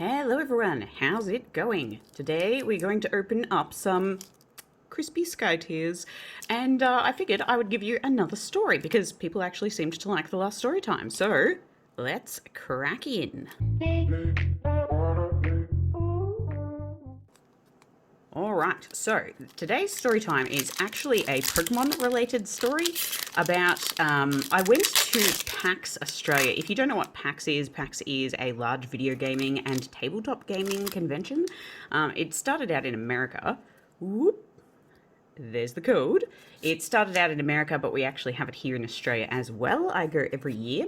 Hello everyone, how's it going? Today we're going to open up some crispy sky tears, and I figured I would give you another story because people actually seemed to like the last story time. So let's crack in. Alright, so today's story time is actually a Pokemon related story about, I went to PAX Australia. If you don't know what PAX is a large video gaming and tabletop gaming convention. It started out in America. Whoop, there's the code. It started out in America, but we actually have it here in Australia as well. I go every year.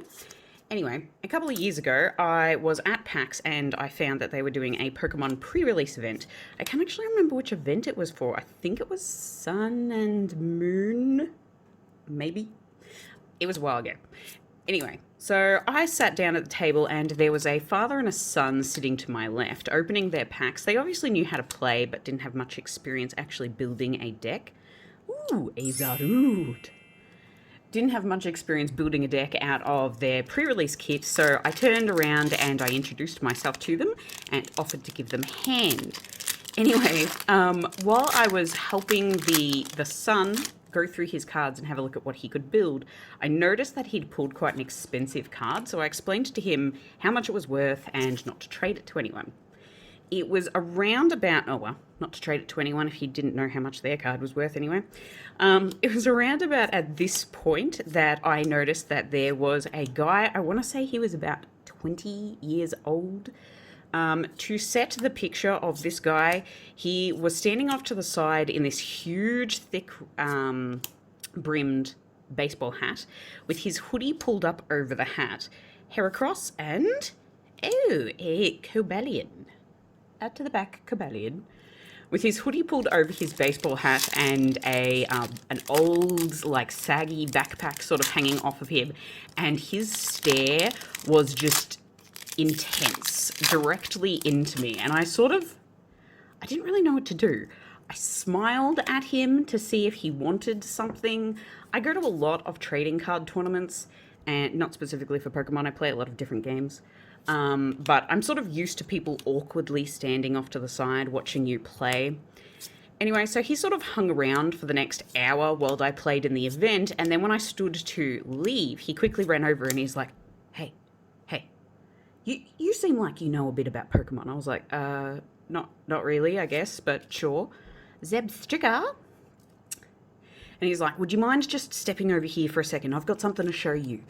Anyway, a couple of years ago, I was at PAX and I found that they were doing a Pokemon pre-release event. I can't actually remember which event it was for. I think it was Sun and Moon, maybe? It was a while ago. Anyway, so I sat down at the table and there was a father and a son sitting to my left, opening their packs. They obviously knew how to play, but didn't have much experience actually building a deck. Ooh, a Zarude. Didn't have much experience building a deck out of their pre-release kit, so I turned around and I introduced myself to them and offered to give them a hand. Anyway, while I was helping the son go through his cards and have a look at what he could build, I noticed that he'd pulled quite an expensive card, so I explained to him how much it was worth and not to trade it to anyone. It was around about, oh well, not to trade it to anyone if he didn't know how much their card was worth anyway. It was around about at this point that I noticed that there was a guy, I want to say he was about 20 years old. To set the picture of this guy, he was standing off to the side in this huge, thick, brimmed baseball hat with his hoodie pulled up over the hat, hair across, and, oh, a Cobalion. Out to the back, Cobalion, with his hoodie pulled over his baseball hat and an old, like, saggy backpack sort of hanging off of him, and his stare was just intense, directly into me, and I didn't really know what to do. I smiled at him to see if he wanted something. I go to a lot of trading card tournaments, and not specifically for Pokemon, I play a lot of different games. But I'm sort of used to people awkwardly standing off to the side watching you play. Anyway, so he sort of hung around for the next hour while I played in the event, and then when I stood to leave, he quickly ran over and he's like, hey, you seem like you know a bit about Pokemon. I was like, not really, I guess, but sure. Zeb Stricker? And he's like, would you mind just stepping over here for a second? I've got something to show you.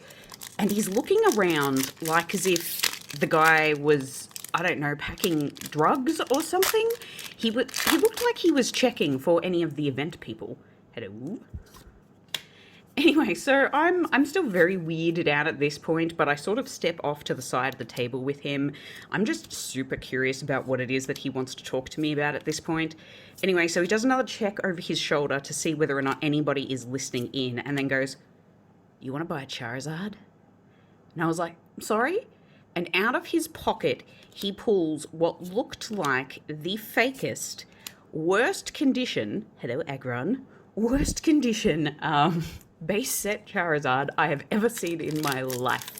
And he's looking around like as if the guy was, I don't know, packing drugs or something. He looked like he was checking for any of the event people. Hello? Anyway, so I'm still very weirded out at this point, but I sort of step off to the side of the table with him. I'm just super curious about what it is that he wants to talk to me about at this point. Anyway, so he does another check over his shoulder to see whether or not anybody is listening in, and then goes, you want to buy a Charizard? And I was like, sorry? And out of his pocket, he pulls what looked like the fakest, worst condition, hello Aggron, worst condition base set Charizard I have ever seen in my life.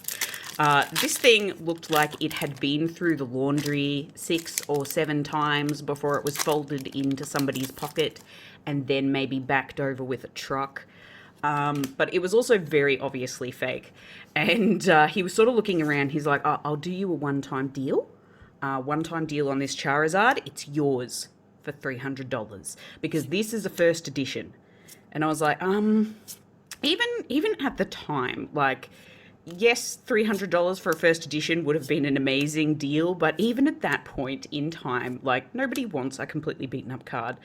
This thing looked like it had been through the laundry 6 or 7 times before it was folded into somebody's pocket and then maybe backed over with a truck. But it was also very obviously fake. And he was sort of looking around. He's like, oh, I'll do you a one-time deal. One-time deal on this Charizard. It's yours for $300 because this is a first edition. And I was like, even at the time, like, yes, $300 for a first edition would have been an amazing deal, but even at that point in time, like, nobody wants a completely beaten up card.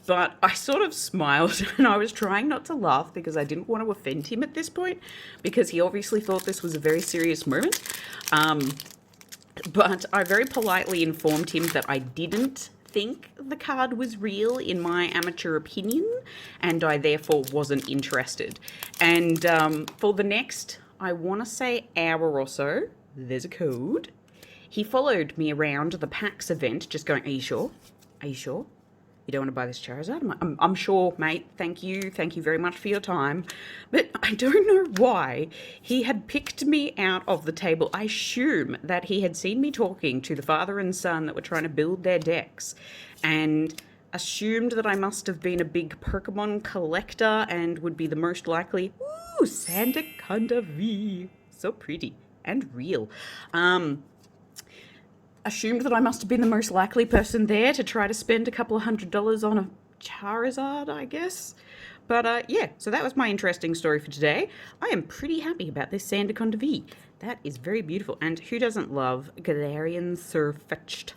But I sort of smiled and I was trying not to laugh because I didn't want to offend him at this point because he obviously thought this was a very serious moment. But I very politely informed him that I didn't think the card was real in my amateur opinion and I therefore wasn't interested. And for the next, I want to say hour or so, there's a code, he followed me around the PAX event just going, are you sure? Are you sure? You don't want to buy this Charizard? I'm sure, mate. Thank you. Thank you very much for your time. But I don't know why he had picked me out of the table. I assume that he had seen me talking to the father and son that were trying to build their decks and assumed that I must have been a big Pokemon collector and would be the most likely. Ooh, Sandaconda V. So pretty and real. Assumed that I must have been the most likely person there to try to spend a couple of $100 on a Charizard, I guess. But yeah, so that was my interesting story for today. I am pretty happy about this Sandaconda V. That is very beautiful. And who doesn't love Galarian Surfetched?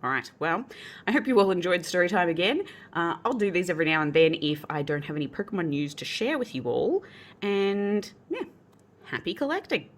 All right, well, I hope you all enjoyed story time again. I'll do these every now and then if I don't have any Pokemon news to share with you all. And yeah, happy collecting.